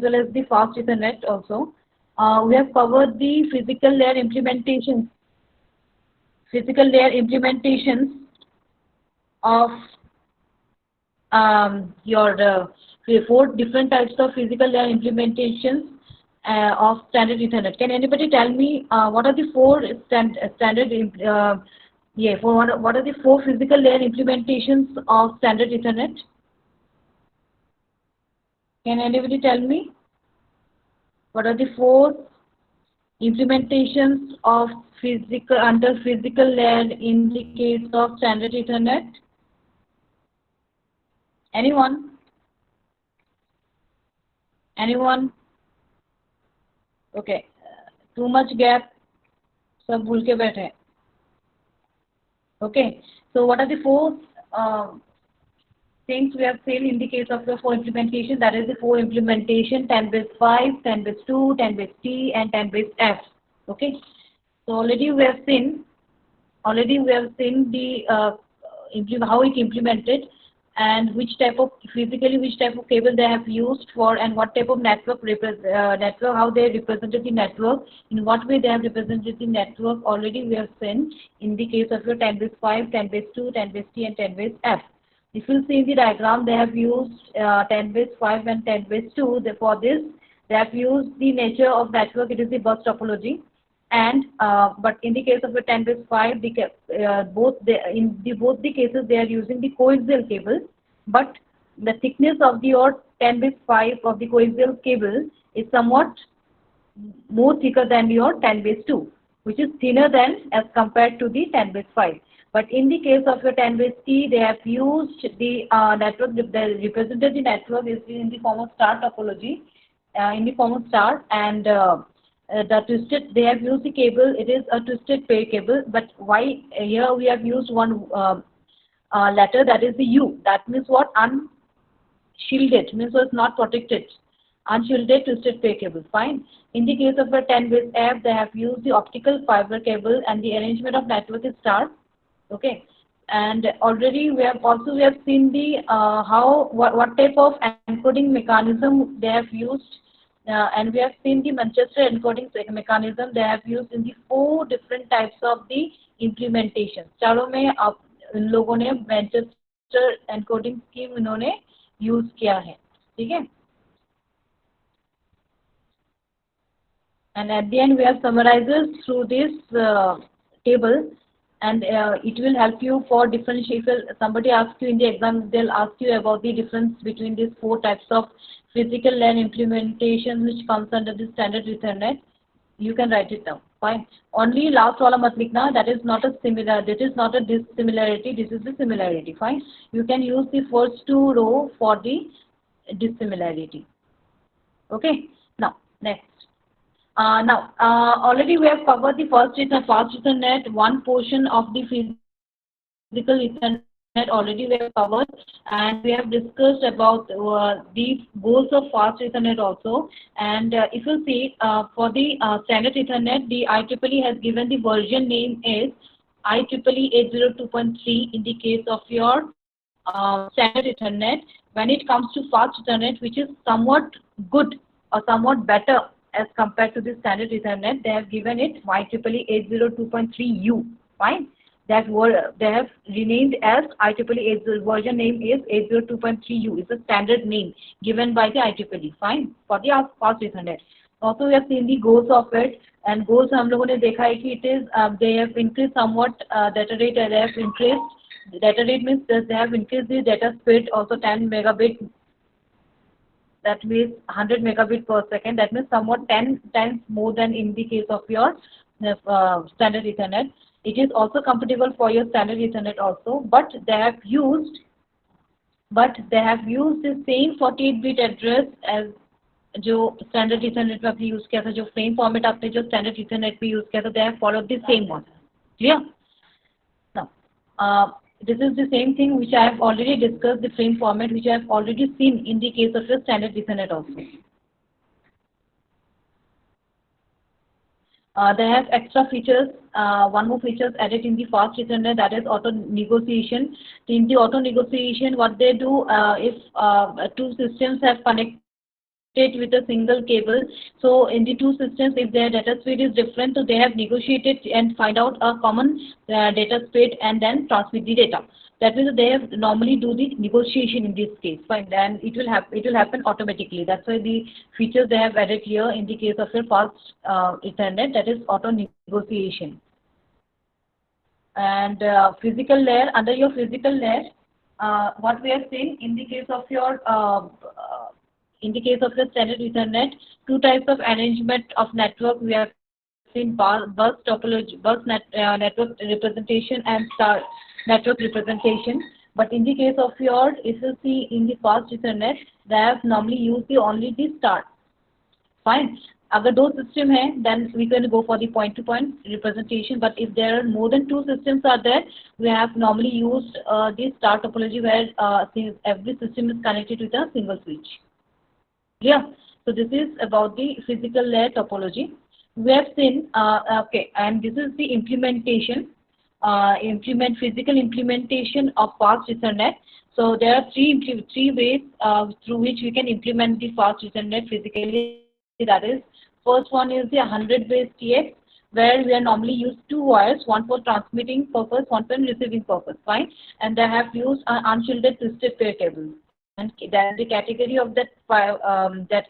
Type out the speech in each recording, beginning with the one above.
well as the fast Ethernet also. We have covered the physical layer implementations of your four different types of physical layer implementations of standard Ethernet. Can anybody tell me what are the four standard what are the four physical layer implementations of standard Ethernet? Can anybody tell me what are the four implementations of physical layer in the case of standard Ethernet? Anyone? Anyone? Okay. Too much gap. सब भूल के बैठे हैं. Okay. So what are the four things we have seen in the case of the four implementation? That is the four implementation: 10 base 5, 10 base 2, 10 base T, and 10 base F. Okay. So already we have seen the how it implemented, and which type of cable they have used for, and what type of network how they represented the network, in what way they have represented the network. Already we have seen in the case of your 10 base 5, 10 base 2, 10 base T, and 10 base F. If you see in the diagram, they have used 10 base 5 and 10 base 2. For this, they have used the nature of network. It is the bus topology. And but in the case of the 10 base 5, both the cases they are using the coaxial cable, but the thickness of your 10 base 5 of the coaxial cable is somewhat more thicker than your 10 base 2, which is thinner than as compared to the 10 base 5. But in the case of your 10 base T, they have used the network. The represented the network is in the form of star topology, in the form of star, and the twisted, they have used the cable. It is a twisted pair cable, but why here we have used one letter, that is the U. That means what? Unshielded, means it's not protected. Unshielded twisted pair cable. Fine. In the case of a 10 base F, they have used the optical fiber cable, and the arrangement of network is star. Okay. And already we have seen the what type of encoding mechanism they have used. And we have seen the Manchester encoding mechanism they have used in the four different types of the implementation. चारों में आप इन लोगों ने Manchester encoding scheme इन्होंने use किया है, ठीक है? And at the end we have summarizes through this table, and it will help you for differentiation. Somebody asks you in the exam, they'll ask you about the difference between these four types of physical layer implementation which comes under the standard Ethernet. You can write it down. Fine. Only last wala mat likhna. That is not a dissimilarity. This is the similarity. Fine. You can use the first two row for the dissimilarity. Okay. Now next. Already we have covered the fast Ethernet. One portion of the physical Ethernet already we have covered, and we have discussed about the goals of fast Ethernet also. And if you see for the standard Ethernet, the IEEE has given the version name is IEEE 802.3 in the case of your standard Ethernet. When it comes to fast Ethernet, which is somewhat good or somewhat better as compared to the standard Ethernet, they have given it IEEE 802.3U. Fine. They have renamed as IEEE version name is 802.3U. It's a standard name given by the IEEE. Fine. For the fast Ethernet. Also we have seen the goals of it, and goals हम लोगों ने देखा है कि it is they have increased somewhat data rate. They have increased data rate means they have increased the data speed also 10 megabit. That means 100 megabit per second. That means somewhat 10 times more than in the case of your standard Ethernet. It is also compatible for your standard Ethernet also, but they have used the same 48-bit address as जो standard Ethernet में आपने use किया था, जो frame format आपने जो standard Ethernet में use किया था, they have followed the same one. Clear? Now, this is the same thing which I have already discussed, the frame format which I have already seen in the case of the standard Ethernet also. They have extra features, one more features added in the fast Ethernet, that is auto negotiation. In the auto negotiation, what they do, if two systems have connected stayed with a single cable. So in the two systems, if their data speed is different, so they have negotiated and find out a common data speed and then transmit the data. That means they have normally do the negotiation in this case, fine, and it will happen automatically. That's why the features they have added here in the case of your fast Ethernet, that is auto negotiation. And physical layer, under your physical layer, what we have seen in the case of your standard Ethernet, two types of arrangement of network we have seen: bus topology, network representation, and star network representation. But in the case of your, if you see in the fast Ethernet, they have normally used only the star. Fine. अगर दो system है, then we can go for the point-to-point representation. But if there are more than two systems are there, we have normally used the star topology, where every system is connected with a single switch. Yeah. So this is about the physical layer topology. We have seen okay, and this is the implementation. Physical implementation of fast Ethernet. So there are three ways through which we can implement the fast Ethernet physically. That is, first one is the 100-base TX, where we are normally use two wires, one for transmitting purpose, one for receiving purpose. Fine, and they have used an unshielded twisted pair cable, and then the category of that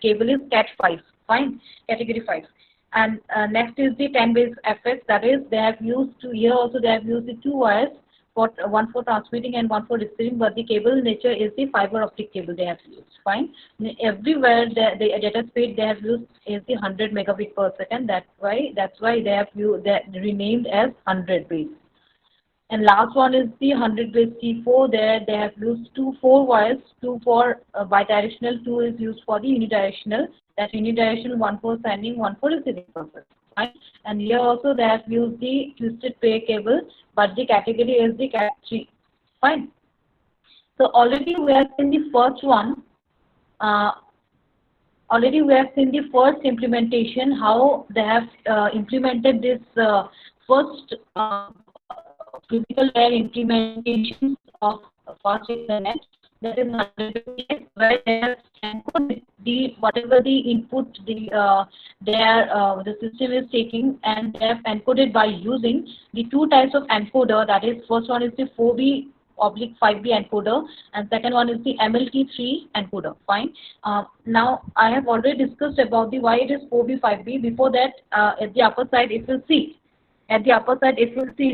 cable is Cat5. Fine, category 5. And next is the 10-base FX. That is, they have used here also they have used the two wires, for one for transmitting and one for receiving, but the cable nature is the fiber optic cable they have used. Fine. Everywhere the data speed they have used is the 100 megabit per second. That's why they have renamed as 100 base. And last one is the 100 base T4. There they have used four wires, two for bidirectional, two is used for the unidirectional. That unidirectional, one for sending, one for receiving purpose. Right? And here also they have used the twisted pair cable, but the category is the Cat3. Fine. So already we have seen the first one. Already we have seen the first implementation, how they have implemented this first physical layer implementation of fast Ethernet. That is 100 base, where they have encoded whatever the input the system is taking, and they have encoded by using the two types of encoder. That is, first one is the 4B/5B encoder, and second one is the MLT3 encoder. Fine. Now I have already discussed about the why it is 4B/5B. Before that, at the upper side, if you see,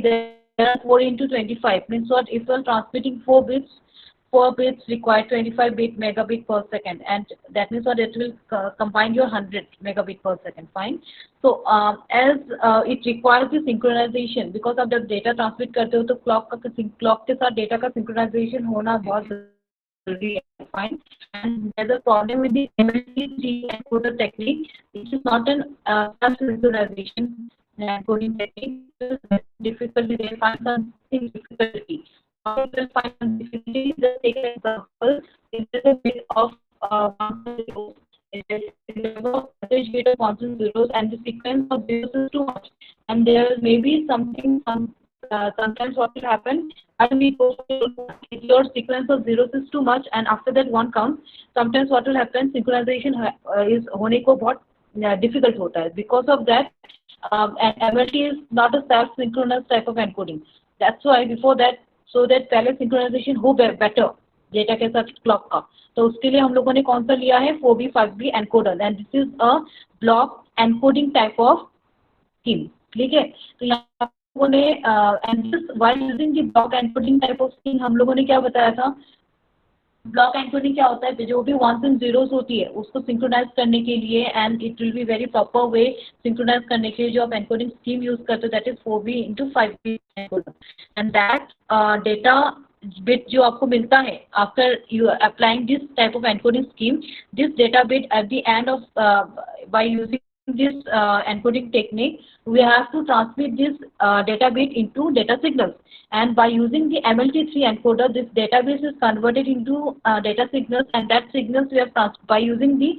there are 4 into 25. Means what? If you are transmitting 4 bits require 25 megabit per second, and that means what, it will combine your 100 megabit per second. Fine. So as it requires the synchronization, because of the data transmit करते हो तो clock के साथ data का synchronization होना बहुत जरूरी है. Fine. And there's a problem with the MLT3 encoder technique. It is not an synchronization encoding technique. Difficulty, they find something difficulty. You will find some difficulty. Just take an example. It is a bit of 1 0. It is a percentage bit of 1 zeros, and the sequence of zeros is too much. And there may be sometimes what will happen, if your sequence of zeros is too much, and after that one counts, sometimes what will happen, synchronization is होने को बहुत difficult होता है. Because of that, and MLT is not a self-synchronous type of encoding. That's why before that, so that पहले synchronization हो better data के साथ clock का, तो उसके लिए हम लोगों ने कौन सा लिया है, 4B/5B encoder, and this is a block encoding type of scheme. ठीक है. तो यहाँ लोगों ने and this while using the block encoding type of scheme, हम लोगों ने क्या बताया था, ब्लॉक एनकोडिंग क्या होता है, जो भी 1s and 0s होती है उसको सिंक्रोनाइज करने के लिए, and it will be very proper way synchronise करने के लिए जो आप एनकोडिंग स्कीम यूज करते हो, that is 4B/5B encoder. And that data bit जो आपको मिलता है after you applying this type of encoding scheme, this data bit at the end of by using this encoding technique, we have to transmit this data bit into data signals, and by using the MLT3 encoder, this database is converted into data signals, and that signals we have by using the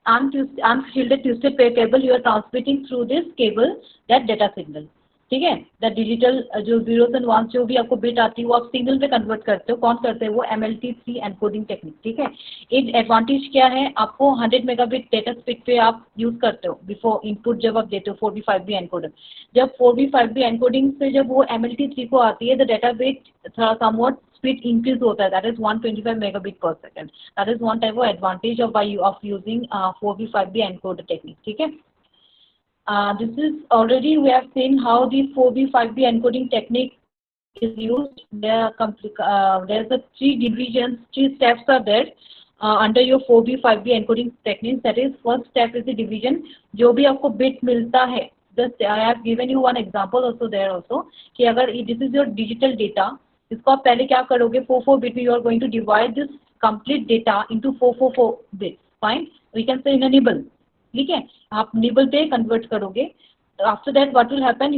unshielded twisted pair cable, you are transmitting through this cable that data signal. ठीक है। The digital जो zeros and once जो भी आपको bit आती है वो आप सिग्नल पे कन्वर्ट करते हो। कौन करते हैं वो, MLT3 एनकोडिंग टेक्निक, ठीक है। एक एडवांटेज क्या है, आपको 100 मेगाबिट डेटा स्पीड पे आप यूज करते हो बिफोर इनपुट जब आप देते हो 4B 5B एनकोडर। जब 4B 5B एनकोडिंग से जब वो MLT3 को आती है द डेटा बिट थोड़ा समवॉट स्पीड इंक्रीज होता है, दैट इज 125 मेगाबिट पर second. That is one type of advantage of using 4B 5B encoder technique, ठीक है। This is already we have seen how the 4B 5B encoding technique is used. There's a three divisions, three steps are there under your 4B 5B encoding technique. That is, first step is the division. जो भी आपको bit मिलता है, just I have given you one example also there also कि अगर this is your digital data, इसको आप पहले क्या करोगे, 4 bit में you are going to divide this complete data into 4 bits. Fine, we can say in a nibble. ठीक है, आप निबल पे कन्वर्ट करोगे। After that what will happen,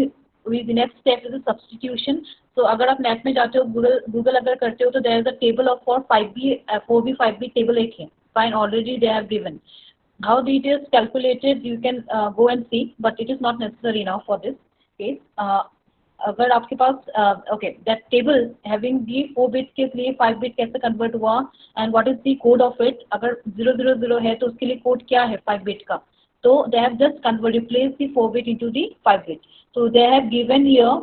with next step is substitution. तो अगर आप नेट में जाते हो, गूगल अगर करते हो तो there is a table of for 4B 5B table एक है, fine, already they have given how it is calculated, you can go and see, but it is not necessary now for this case. अगर आपके पास okay that table having the 4 bit के लिए 5 bit कैसे convert हुआ and what is the code of it, अगर 000 है तो उसके लिए कोड क्या है 5 बिट का, तो they have just convert replace the 4 bit into the 5 bit. So they have given here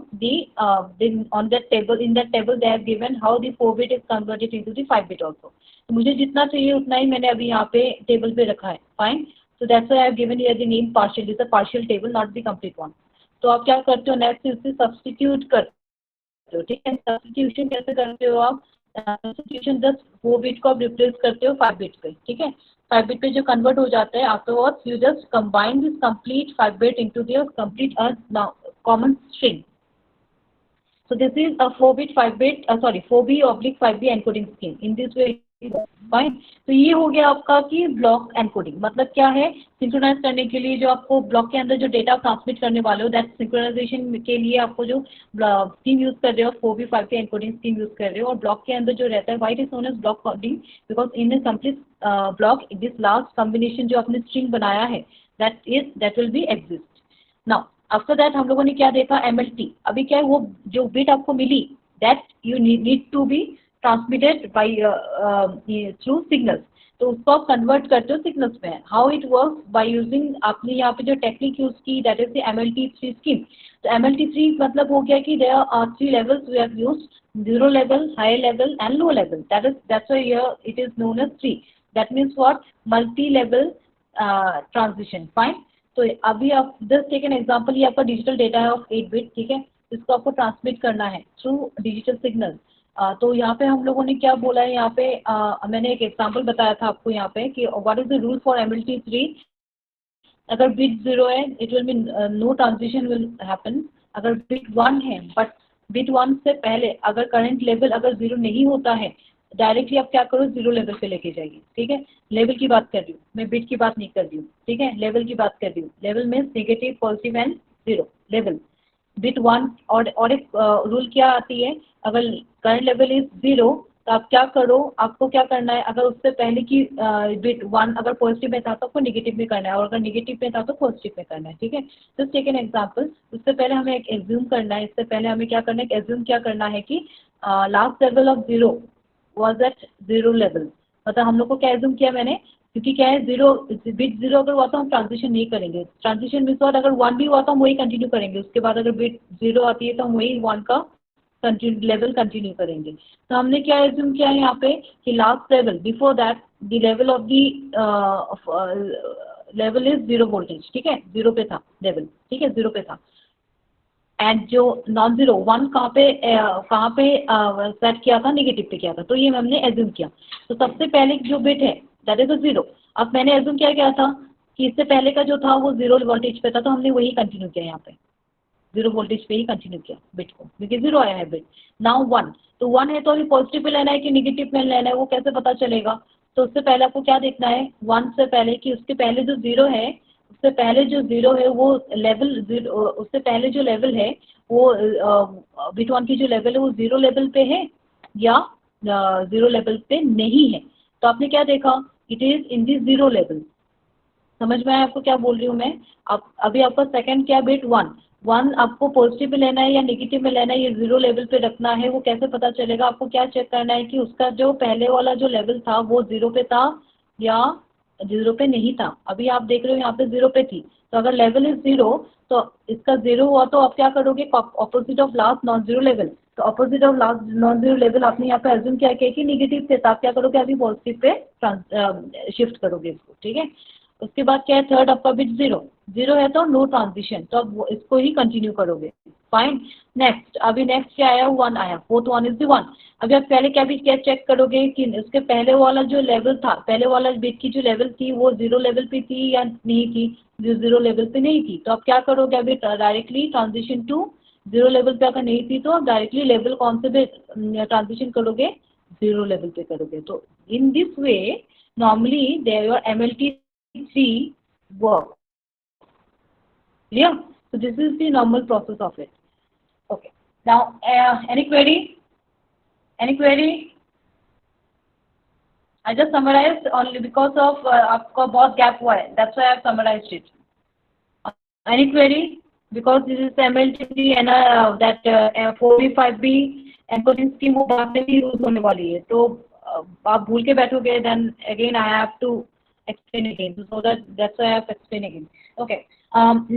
on that table, in that table they have given how the 4 bit is converted into the 5 bit also. तो मुझे जितना चाहिए उतना ही मैंने अभी यहाँ पे table पे रखा है, fine. So that's why I have given here the name partial, it's a partial table, not the complete one. तो आप क्या करते हो, नेक्स्ट इससे सब्स्टिट्यूट करते हो, ठीक है। सब्स्टिट्यूशन कैसे करते हो आप, सब्स्टिट्यूशन जस्ट 4 बिट को आप रिप्लेस करते हो 5 बिट पे, ठीक है। 5 बिट पे जो कन्वर्ट हो जाता है, afterwards you just combine this complete 5 bit into the complete common string. So this is a 4B 5B encoding scheme. In this way, fine. तो ये हो गया आपका कि ब्लॉक एनकोडिंग मतलब क्या है, सिंक्रोनाइज करने के लिए जो आपको ब्लॉक के अंदर जो डेटा ट्रांसमिट करने वाले हो, दैट सिंक्रोनाइजेशन के लिए आपको जो स्कीम यूज कर रहे हो 4B 5B encoding scheme use कर रहे हो। और ब्लॉक के अंदर जो रहता है, white is known as block coding, because in a complete block this last combination जो आपने स्ट्रिंग बनाया है, that will be exist. Now after that हम लोगों ने क्या देखा, MLT। अभी क्या है, वो जो बिट आपको मिली that you need to be transmitted by through signals, तो उसको आप कन्वर्ट करते हो सिग्नल्स में। How it works, by using, आपने यहाँ पे जो टेक्निक यूज की that is the MLT3 scheme. तो MLT3 मतलब हो गया कि there are 3 levels we have used, 0 level, high level and low level, that's why here it is known as 3, that means what, multi level transition, fine. तो अभी आप just take an example, ये आपका digital data है of 8 bit, ठीक है, इसको आपको ट्रांसमिट करना है थ्रू डिजिटल सिग्नल। तो यहाँ पे हम लोगों ने क्या बोला है, यहाँ पे मैंने एक एग्जांपल बताया था आपको यहाँ पे कि what is the rule for MLT3। अगर बिट 0 है it will be no transition will happen. अगर बिट 1 है बट बिट 1 से पहले अगर करंट लेवल अगर 0 नहीं होता है, डायरेक्टली आप क्या करो, 0 लेवल पे लेके जाइए, ठीक है। लेवल की बात कर रही हूँ मैं, बिट की बात नहीं कर रही हूँ, ठीक है, लेवल की बात कर रही हूँ। लेवल में negative, positive and 0 level, bit 1। और एक रूल क्या आती है, अगर करंट लेवल इज 0 तो आप क्या करो, आपको क्या करना है, अगर उससे पहले की बिट 1 अगर पॉजिटिव में था तो आपको नेगेटिव में करना है, और अगर नेगेटिव में था तो पॉजिटिव में करना है, ठीक है। जस्ट टेक एन एग्जांपल, उससे पहले हमें एक एज्यूम करना है, इससे पहले हमें क्या करना है, एज्यूम क्या करना है कि last level of 0 was at 0 level. मतलब हम लोग को क्या एज्यूम किया मैंने, क्योंकि क्या है, 0 बिट 0 अगर हुआ तो हम ट्रांजिशन नहीं करेंगे, ट्रांजिशन मीन्स और अगर 1 भी हुआ तो हम वही कंटिन्यू करेंगे, उसके बाद अगर बिट 0 आती है तो हम वही 1 का लेवल कंटिन्यू करेंगे। तो हमने क्या एज्यूम किया है यहाँ पे कि last level before that the level of the level is 0 voltage, ठीक है, 0 पे था लेवल, ठीक है, 0 पे था। एंड जो नॉन 0 1 कहाँ पे सेट किया था, नेगेटिव पे किया था, तो ये हमने एज्यूम किया। तो सबसे पहले जो बिट है दैट इज 0। अब मैंने एज्यूम क्या था कि इससे पहले का जो था वो 0 वोल्टेज पे था, तो हमने वही कंटिन्यू किया यहाँ पे, 0 वोल्टेज पे ही कंटिन्यू किया बिट को, क्योंकि 0 आया है बिट। नाउ 1, तो 1 है तो अभी पॉजिटिव पे लेना है कि नेगेटिव में लेना है, वो कैसे पता चलेगा। तो उससे पहले आपको क्या देखना है, 1 से पहले कि उसके पहले जो 0 है, उससे पहले जो 0 है वो लेवल, उससे पहले जो लेवल है वो बिट 1 की जो लेवल है वो 0 लेवल पे है या 0 लेवल पे नहीं है। तो आपने क्या देखा, it is in this 0 level. समझ में आया आपको क्या बोल रही हूँ मैं। अब अभी आपका सेकंड क्या, बिट 1, वन आपको पॉजिटिव में लेना है या नेगेटिव में लेना है, ये जीरो लेवल पे रखना है, वो कैसे पता चलेगा? आपको क्या चेक करना है कि उसका जो पहले वाला जो लेवल था वो जीरो पे था या जीरो पे नहीं था। अभी आप देख रहे हो यहाँ पे जीरो पे थी, तो अगर लेवल इज जीरो तो इसका जीरो हुआ तो आप क्या करोगे? Opposite of last non zero level, तो opposite of last non zero level आपने यहाँ पे एज्यूम किया कि निगेटिव थे, तो आप क्या करोगे? अभी पॉजिटिव पे शिफ्ट करोगे इसको, ठीक है। उसके बाद क्या है? थर्ड आपका बिट जीरो, जीरो है तो नो ट्रांजिशन, तो अब इसको ही कंटिन्यू करोगे। फाइन। नेक्स्ट, अभी नेक्स्ट क्या आया? वन आया, fourth one is the one. अभी आप पहले क्या भी क्या चेक करोगे कि उसके पहले वाला जो लेवल था, पहले वाला बिट की जो लेवल थी वो जीरो लेवल पे थी या नहीं थी? जो जीरो लेवल पे नहीं थी, तो आप क्या करोगे? अभी directly transition to zero level पे अगर नहीं थी तो आप डायरेक्टली लेवल कौन से पे ट्रांजिशन करोगे? जीरो लेवल पे करोगे। तो in this way normally your MLT3 work. Clear? So this is the normal process of it. Okay. Now, any query? Any query? I just summarized only because of आपका बहुत gap हुआ है. That's why I have summarized it. Any query? Because this is MLT3 and that 4B5B encoding scheme वो बाद में भी use होने वाली है, तो आप भूल के बैठोगे, then again I have to explain again, so that's why I have to explain again. Okay.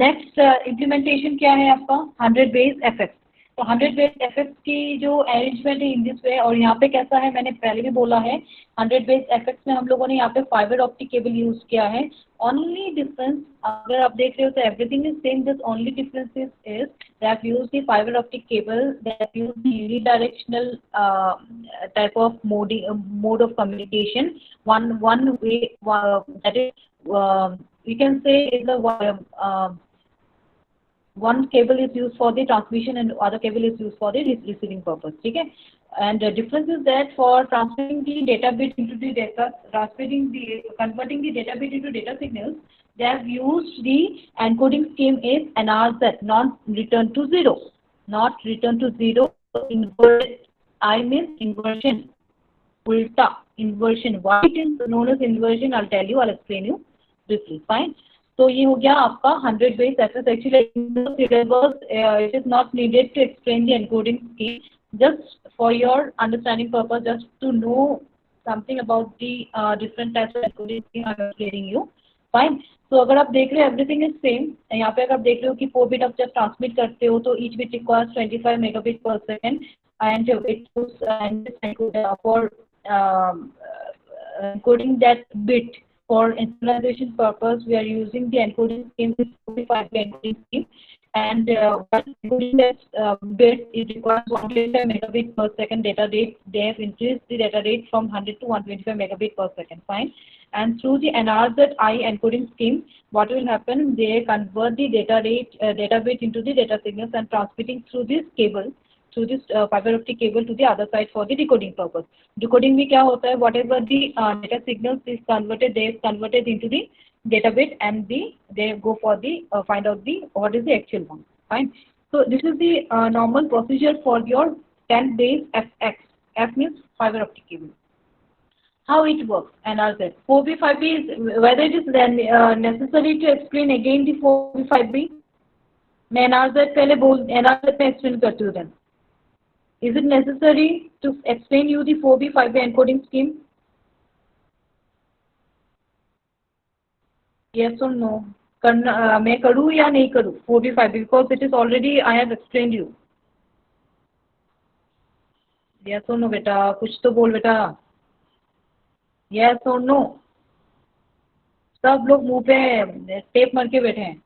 Next implementation क्या है आपका? 100 base FX. तो 100 बेस एफएक्स की जो अरेंजमेंट है इन दिस वे, और यहाँ पे कैसा है मैंने पहले भी बोला है, 100 बेस एफएक्स में हम लोगों ने यहाँ पे फाइबर ऑप्टिक केबल यूज किया है। ओनली डिफरेंस, अगर आप देख रहे हो तो everything is same, this only difference is that use the fibre optic cable that use the unidirectional type of mode of communication, one way that is we can say is the one cable is used for the transmission and other cable is used for the receiving purpose, ठीक है। And the difference is that for transferring the data bit into the data, converting the data bit into data signals, they have used the encoding scheme is NRZ, not return to zero, not return to zero. Invert, I means inversion, ulta inversion. Why it is known as inversion, I'll tell you, I'll explain you briefly. Fine. तो ये हो गया आपका 100 base FX. Actually syllabus it is not needed to explain the encoding scheme, just for your understanding purpose, just to know something about the different types of encoding scheme I am explaining you. Fine. तो अगर आप देख रहे हो everything is same, यहाँ पे अगर आप देख रहे हो कि 4 बिट आप जब ट्रांसमिट करते हो तो each bit requires 25 megabit per second, and it for encoding that bit for synchronization purpose, we are using the encoding scheme, this 45 encoding scheme, and while encoding that bit, it requires 125 megabit per second data rate. They have increased the data rate from 100 to 125 megabit per second. Fine. And through the NRZ-I encoding scheme, what will happen? They convert the data bit into the data signals and transmitting through this cable, through this fiber optic cable to the other side for the decoding purpose. Decoding में क्या होता है? Whatever the data signals is converted, they is converted into the data bit, and they go for the find out the what is the actual one. Fine. So this is the normal procedure for your 10 base FX. F means fiber optic cable. How it works? NRZ 4B5B is, whether it is then necessary to explain again the 4B5B. मैं NRZ पहले NRZ में explain करती हूँ then. Is it necessary to explain you the 4B5B encoding scheme? Yes or no? करना मैं करूँ या नहीं करूँ 4B5B, because it is already I have explained you. Yes or no बेटा, कुछ तो बोल बेटा। Yes or no? सब लोग मुंह पे टेप मार के बैठे हैं।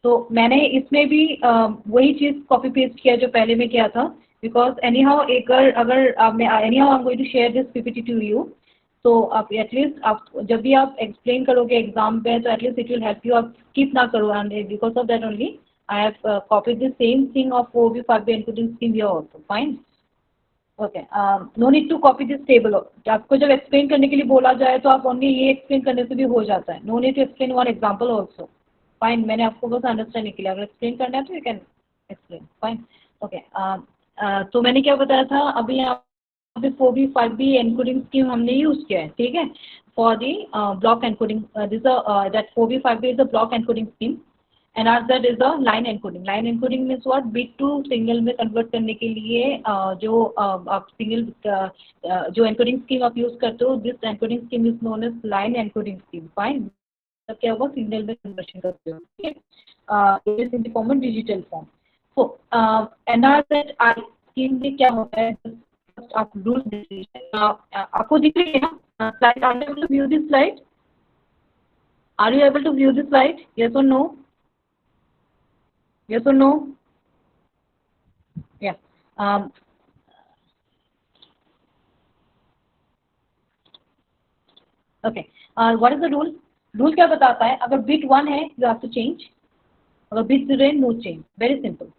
तो मैंने इसमें भी वही चीज़ कॉपी पेस्ट किया जो पहले में किया था, बिकॉज एनी हाउ अगर anyhow I am going to share this PPT to you, तो आप एटलीस्ट आप जब भी आप एक्सप्लेन करोगे एग्जाम पे तो at least it will help you, आप स्किप ना करो, and because of that only I have copied the same thing of 4B5B encoding scheme here also. Fine. Okay, no need to copy this table. आपको जब explain करने के लिए बोला जाए तो आप ओनली ये एक्सप्लेन करने से भी हो जाता है, no need to explain one example also. Fine, मैंने आपको बस अंडरस्टैंडिंग के लिए, अगर एक्सप्लेन करना है तो you can explain. Fine. Okay, तो मैंने क्या बताया था, अभी यहाँ पे 4B5B एनकोडिंग स्कीम हमने यूज़ किया है, ठीक है। for the block encoding. This is that 4B5B is a block encoding scheme. NRZ is a line encoding. Line encoding means what? Bit to single में कन्वर्ट करने के लिए जो आप सिंगल जो एनकोडिंग स्कीम आप यूज करते हो, this encoding scheme is known as line encoding scheme. Fine. तब क्या होगा? सिंगल में कन्वर्शन करते हो. ठीक है. It is in the form of digital form. So NRZ scheme में क्या होता है? आप रूल आपको दिख रही है ना slide? Are you able to view this slide? Are you able to view this slide? Yes और no? Yes or no? Yeah. Okay. What is the rule? Rule क्या बताता है? अगर bit 1 है, you have to change. अगर bit 0 है, no change. Very simple.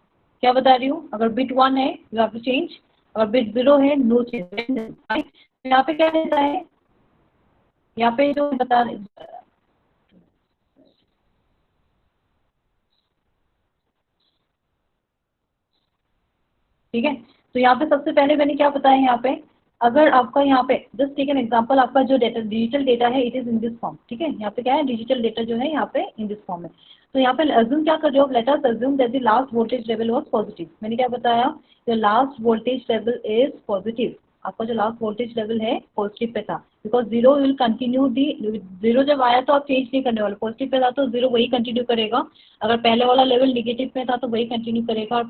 क्या बता रही हूँ? अगर bit 1 है, you have to change. अगर bit 0 है, no change. Right? तो यहाँ पे क्या रहता है? यहाँ पे जो बता ठीक है. तो यहाँ पे सबसे पहले मैंने क्या बताया? यहाँ पे अगर आपका यहाँ पे जस्ट टेक एन एग्जांपल, आपका जो डेटा डिजिटल डेटा है it is in this form. ठीक है. यहाँ पे क्या है? डिजिटल डेटा जो है यहाँ पे इन दिस फॉर्म है. तो यहाँ पे अज्यूम क्या कर रहे हो? Let us assume that the last voltage level was positive. मैंने क्या बताया? The last voltage level is positive. आपका जो लास्ट वोल्टेज लेवल है पॉजिटिव पे था, because zero will continue the. Zero जब आया तो आप चेंज नहीं करने वाले. पॉजिटिव पे था तो जीरो वही कंटिन्यू करेगा. अगर पहले वाला लेवल निगेटिव में था तो वही कंटिन्यू करेगा.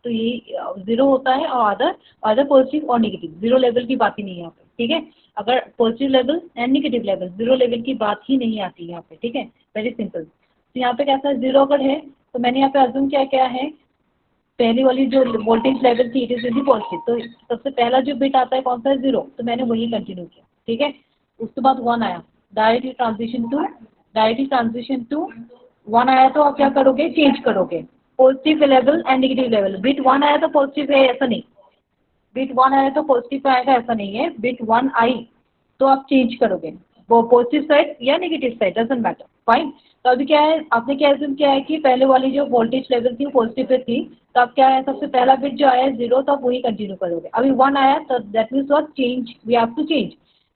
तो ये जीरो होता है. और अदर पॉजिटिव और नेगेटिव, जीरो लेवल की बात ही नहीं है यहाँ पे. ठीक है. अगर positive level and negative level, zero level की बात ही नहीं आती है यहाँ पे. ठीक है. Very simple. तो यहाँ पे कैसा है? जीरो अगर है तो मैंने यहाँ पे अज्यूम क्या क्या है? पहली वाली जो वोल्टेज लेवल थी इट इज इन पॉजिटिव. तो सबसे पहला जो बिट आता है कौन सा है? जीरो. तो मैंने वही कंटिन्यू किया. ठीक है. उसके बाद वन आया. डायरेक्टली ट्रांजिशन टू वन आया तो आप क्या करोगे? चेंज करोगे. Positive level and negative level. Bit one आया तो पॉजिटिव है ऐसा नहीं. बिट वन आया तो पॉजिटिव आएगा ऐसा नहीं है. बिट वन आई तो आप चेंज करोगे वो पॉजिटिव साइड या negative side, doesn't matter. Fine. तो अभी क्या है? आपने क्या एज्यूम किया है कि पहले वाली जो वोल्टेज लेवल थी वो पॉजिटिव पे थी. तो अब क्या है? सबसे पहला बिट जो आया है जीरो, तो आप वही कंटिन्यू करोगे. अभी वन आया तो that means what? Change. We have to change.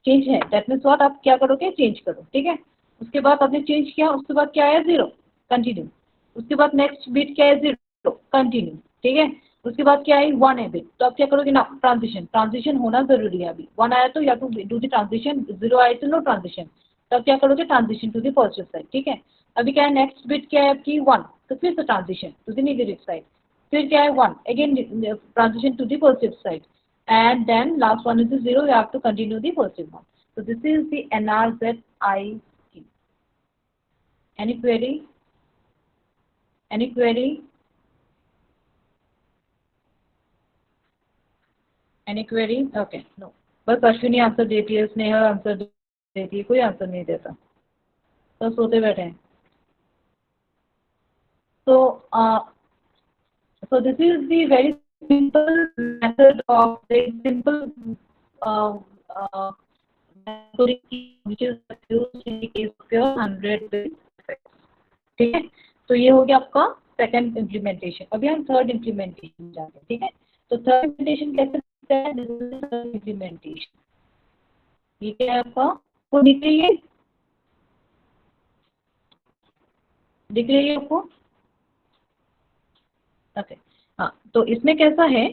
Change है दैट मीन्स व्हाट? आप क्या करोगे? चेंज करो. ठीक है. उसके बाद आपने चेंज किया. उसके बाद क्या आया? जीरो. कंटिन्यू. उसके बाद नेक्स्ट बिट क्या है? जीरो. कंटिन्यू. ठीक है. उसके बाद क्या है? वन है बिट. तो आप क्या करोगे ना? ट्रांजिशन होना जरूरी है. अभी वन आया तो या to do the transition. Zero आया तो नो ट्रांजिशन. तो आप क्या करोगे? Transition to the positive side. ठीक है. अभी क्या है? नेक्स्ट बिट क्या है आपकी? वन. तो फिर से transition to the negative side. फिर क्या है? One again transition to the positive side. And then last one is zero. You have to continue the positive one. So this is the NRZI scheme. Any query? Any query? Any query? Okay. No. बस Ashwini answer देती है, Sneha answer देती है, कोई answer नहीं देता. तो सोते बैठे हैं. So this is the very simple method of very simple uh, uh, method which is used in the case of your 100-bit effect. ठीक है. तो ये हो गया आपका सेकंड इम्प्लीमेंटेशन. अभी हम थर्ड इम्प्लीमेंटेशन जाते हैं. ठीक है. तो थर्ड इम्प्लीमेंटेशन कैसे करते हैं? This is third implementation. ये क्या है आपका? वो दिख रही है? दिख रही है आपको? ओके. हाँ. तो इसमें कैसा है?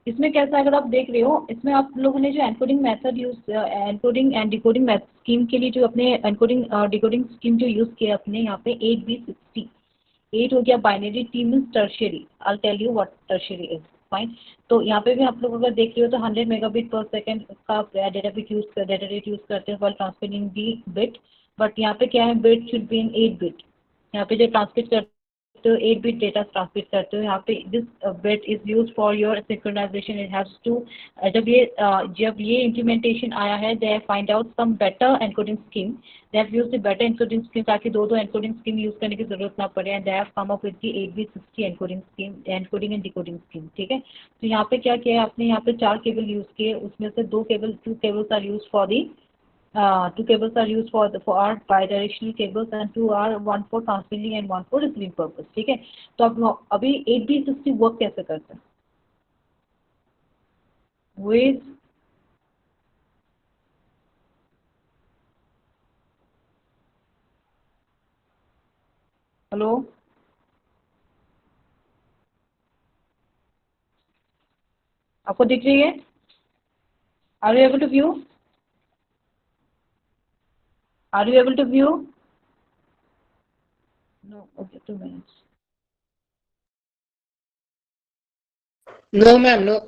इसमें कैसा अगर आप देख रहे हो, इसमें आप लोगों ने जो encoding method use, encoding and decoding scheme के लिए जो अपने एनकोडिंग डिकोडिंग स्कीम जो यूज किया अपने यहाँ पे 8B60. 8 हो गया binary. T means tertiary. I tell you what tertiary is. Fine. तो यहाँ पे भी आप लोग अगर देख रहे हो तो 100 मेगाबिट पर सेकेंड का डेटा रेट यूज करते हैं for transmitting the bit. But यहाँ पे क्या है? Bit should be in 8 bit. यहाँ पे जो ट्रांसमिट करते हो 8 बिट डेटा ट्रांसमिट करते हो. यहाँ पे this bit is use for your synchronisation. It has to जब ये इम्प्लीमेंटेशन आया है they find out some better encoding scheme. They have used the better encoding scheme ताकि दो एनकोडिंग स्कीम यूज करने की जरूरत ना पड़े. And they have come up with the 8B60 encoding scheme, encoding and decoding scheme. ठीक है. तो यहाँ पे क्या किया है आपने? यहाँ पे 4 केबल यूज किए. उसमें से 2 cables are use for the 2 cables are used for our bidirectional cables and 2 are one for transmitting and one for receiving purpose. ठीक है. तो अब अभी 8B60 वर्क कैसे करता है? with हेलो, आपको दिख रही है? Are you able to view? Are you able to view? No, okay, 2 minutes. No, ma'am, no.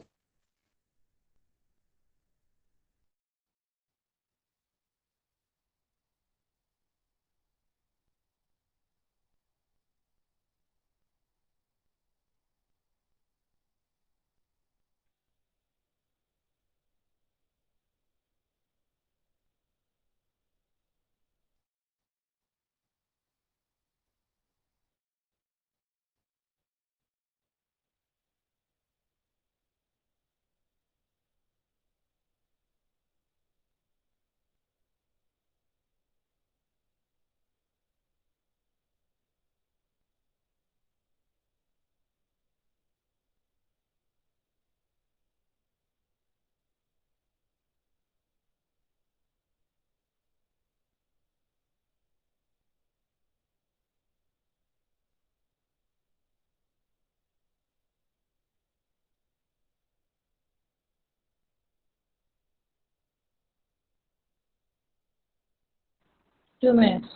Two minutes.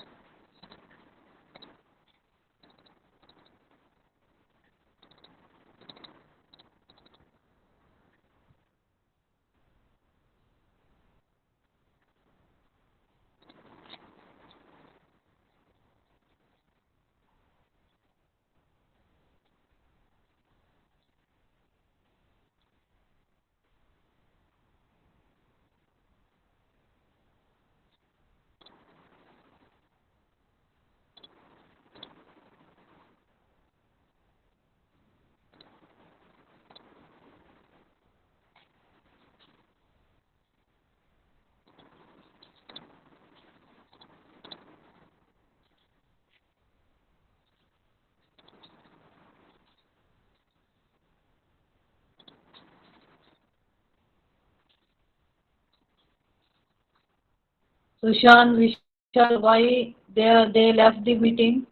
Sushan, Vishal, why they left the meeting?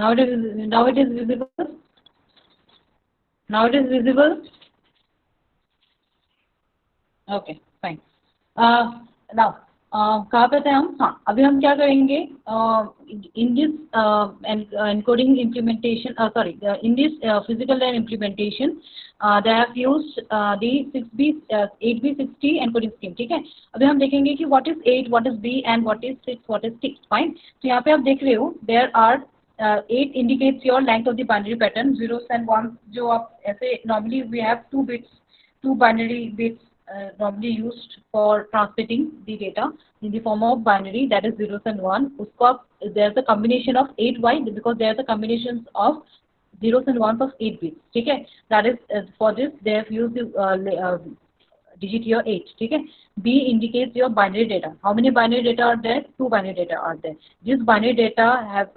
Now it is visible. Now it is visible. Okay, fine. Now, कहाँ पे थे हम? हाँ, अभी हम क्या करेंगे? In this encoding implementation, sorry, in this physical layer implementation, they have used the 6B, 8B60 encoding scheme. ठीक है? अभी हम देखेंगे कि what is 8, what is B, and what is 6, what is T. Fine. तो यहाँ पे आप देख रहे हो, there are 8 indicates your length of the binary pattern, zeros and ones. जो आप ऐसे normally we have 2 bits, 2 binary bits normally used for transmitting the data in the form of binary, that is zeros and one. उसको आप, there's a combination of 8 y, because there's a combinations of zeros and ones of 8 bits. ठीक है? That is for this they have used the digit here 8. ठीक है? B indicates your binary data. How many binary data are there? 2 binary data are there. This binary data have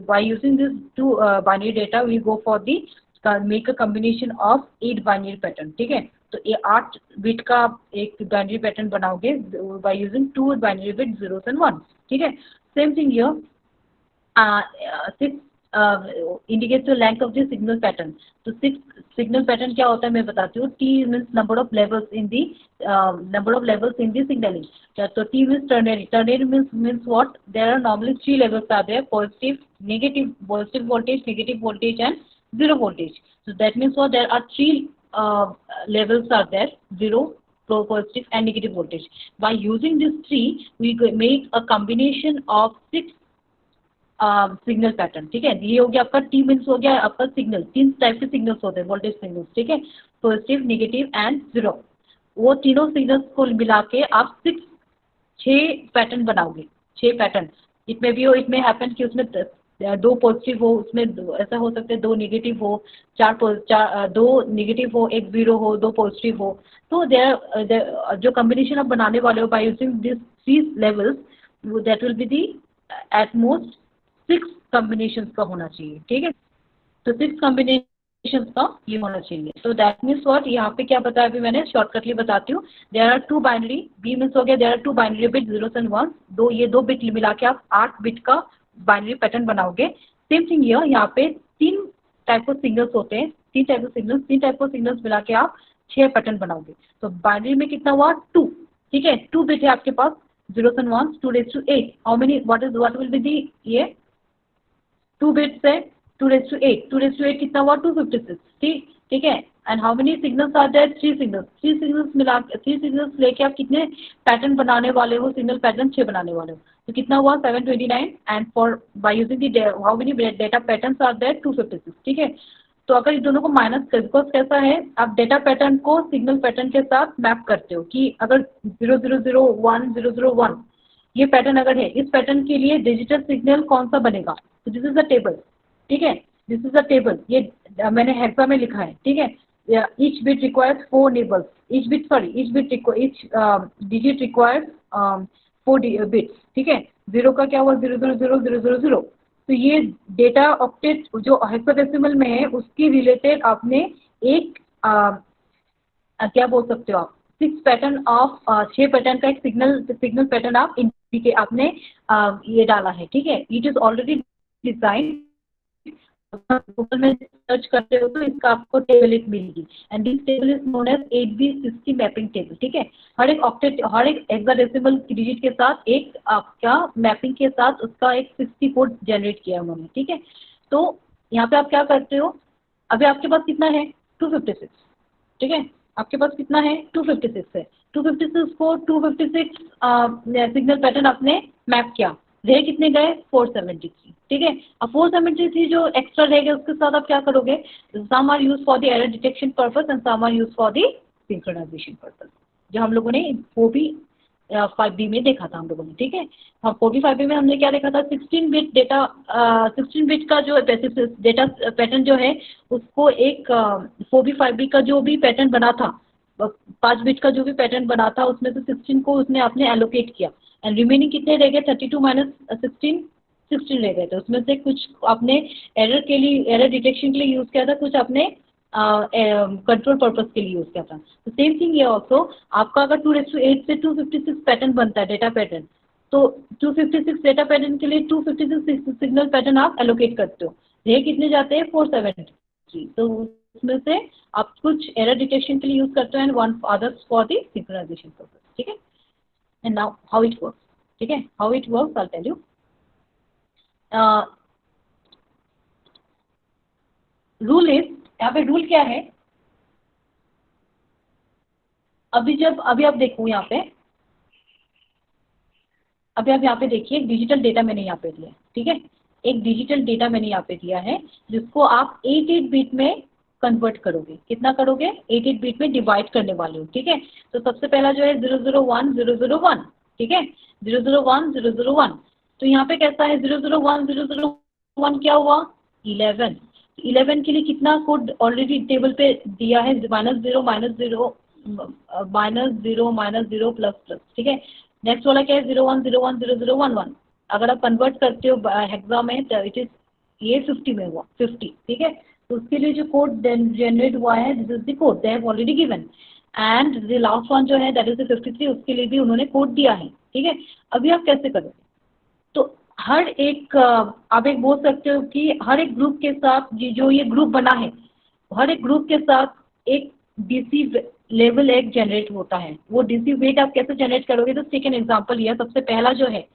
by using this 2 binary data we go for the make a combination of 8 binary pattern. ठीक है? तो ये 8 bit का आप एक binary pattern बनाओगे by using 2 binary bit zeros and ones. ठीक है? Same thing here. 6 indicates the length of the signal pattern. तो 6 signal pattern क्या होता है मैं बताती हूँ. T means number of levels in the signaling. तो T means ternary. Ternary means what? There are normally 3 levels are there: positive, negative, positive voltage, negative voltage, and zero voltage. So that means what? There are 3 levels are there: zero, positive, and negative voltage. By using these 3, we make a combination of 6 signal pattern, ठीक है। ये हो गया आपका T means हो गया आपका signal, 3 type के सिग्नल्स होते हैं वोल्टेज सिग्नल्स, ठीक है, पॉजिटिव, नेगेटिव एंड जीरो। वो तीनों सिग्नल्स को मिला के आप 6 पैटर्न बनाओगे, 6 पैटर्न। इट में भी हो, इट में हैपन कि उसमें 2 पॉजिटिव हो, उसमें ऐसा हो सकता है 2 नेगेटिव हो, 2 नेगेटिव हो, 1 जीरो हो, 2 पॉजिटिव हो। तो देयर जो कॉम्बिनेशन आप बनाने वाले हो by using this 3 levels, that will be the at most 6 combination का होना चाहिए, ठीक है। तो 6 कॉम्बिनेशन का ये होना चाहिए। तो दैट मीन्स व्हाट, यहाँ पे क्या बताया अभी मैंने, शॉर्टकटली बताती हूँ। There are 2 binary, B means हो गया there are 2 binary bit, 0 and 1, ये 2 बिट मिला के आप 8 बिट का बाइनरी पैटर्न बनाओगे। सेम थिंग हियर, यहाँ पे 3 टाइप ऑफ सिग्नल्स होते हैं, 3 टाइप ऑफ सिग्नल्स मिला के आप 6 पैटर्न बनाओगे। तो बाइनरी में कितना हुआ 2, ठीक है, 2 बिट है आपके पास, 0 and 1, 2⁸ how many, what will be the, ये 2 बिट्स है, 2⁸ कितना हुआ 256, ठीक है। And how many signals are there, 3 signals मिला, 3 सिग्नल्स लेके आप कितने पैटर्न बनाने वाले हो, सिग्नल पैटर्न 6 बनाने वाले हो। तो कितना हुआ 729, and for by using the how many data patterns are there 256, ठीक है। तो अगर इन दोनों को माइनस कर, बिकॉज कैसा है, आप डेटा पैटर्न को सिग्नल पैटर्न के साथ मैप करते हो कि अगर 0 0 0 1 0 0 1 ये पैटर्न अगर है, इस पैटर्न के लिए डिजिटल सिग्नल कौन सा बनेगा। तो दिस इज अ टेबल, ठीक है, दिस इज अ टेबल, ये मैंने हेक्सा में लिखा है, ठीक है। Each bit requires 4 nibbles, each digit requires 4 bits, ठीक है। 0 का क्या हुआ 0 0 0 0 0 0। तो ये डेटा ऑक्टेट जो हेक्साडेसिमल में है उसकी रिलेटेड आपने एक क्या बोल सकते हो आप, 6 पैटर्न ऑफ 6 पैटर्न का एक सिग्नल पैटर्न आप आपने ये डाला है, ठीक है। It is already design, Google में सर्च करते हो तो इसका आपको टेबल एक मिलेगी, and this table is known as 8B60 mapping table, ठीक है। हर एक हेक्साडेसिमल डिजिट के साथ एक आपका मैपिंग के साथ उसका एक 60 कोड जनरेट किया उन्होंने, ठीक है। तो यहाँ पे आप क्या करते हो, अभी आपके पास कितना है 256, ठीक है, आपके पास कितना है 256 है, 256 को 256 सिग्नल पैटर्न आपने मैप किया, रह कितने गए 473, ठीक है। अब 473 जो एक्स्ट्रा रह गए उसके साथ आप क्या करोगे, some are use for the error detection purpose and some are use for the synchronization purpose, जो हम लोगों ने वो भी 5B में देखा था हम लोगों ने, ठीक है। हाँ 45B में हमने क्या देखा था, 16 बिट डेटा 16 बिट का जो डेटा पैटर्न जो है उसको एक 4B5B का जो भी पैटर्न बना था, 5 बिट का जो भी पैटर्न बना था उसमें से 16 को उसने आपने एलोकेट किया, एंड रिमेनिंग कितने रह गए 32 माइनस 16 रह गए थे। उसमें से कुछ आपने एरर डिटेक्शन के लिए यूज किया था, कुछ आपने कंट्रोल पर्पस के लिए यूज किया था। तो सेम थिंग ये ऑल्सो, आपका अगर 2:8 से 256 पैटर्न बनता है डेटा पैटर्न, तो 256 डेटा पैटर्न के लिए 256 सिग्नल पैटर्न आप एलोकेट करते हो, रह कितने जाते हैं 473। तो उसमें से आप कुछ एरर डिटेक्शन के लिए यूज करते हो and one others for the synchronization purpose, ठीक है। And now how it works, ठीक है, how it works I tell you. Rule is, यहाँ पे रूल क्या है, अभी आप देखो यहाँ पे, अभी आप यहाँ पे देखिए डिजिटल डेटा मैंने यहाँ पे दिया है, ठीक है, एक डिजिटल डेटा मैंने यहाँ पे दिया है जिसको आप 8 बिट में कन्वर्ट करोगे, कितना करोगे 8 बिट में डिवाइड करने वाले हो, ठीक है। तो सबसे पहला जो है 001 001, ठीक है, 001 001। तो यहाँ पे कैसा है 001 001 क्या हुआ 11, 11 के लिए कितना कोड ऑलरेडी टेबल पे दिया है, -0 -0 प्लस प्लस, ठीक है। नेक्स्ट वाला क्या है 01 01 0011, अगर आप कन्वर्ट करते हो हेक्सा में तो इट इज ये 50 में हुआ 50, ठीक है। तो उसके लिए जो कोड जनरेट हुआ है this is the code they have already given, and the last one जो है दैट इज द 53, उसके लिए भी उन्होंने कोड दिया है, ठीक है। अभी आप कैसे करोगे, तो हर एक आप एक बोल सकते हो कि हर एक ग्रुप के साथ जो ये ग्रुप बना है, हर एक ग्रुप के साथ एक डीसी लेवल एक जनरेट होता है। वो डीसी वेट आप कैसे जनरेट करोगे, तो टेक एन एग्जांपल लिया, सबसे पहला जो है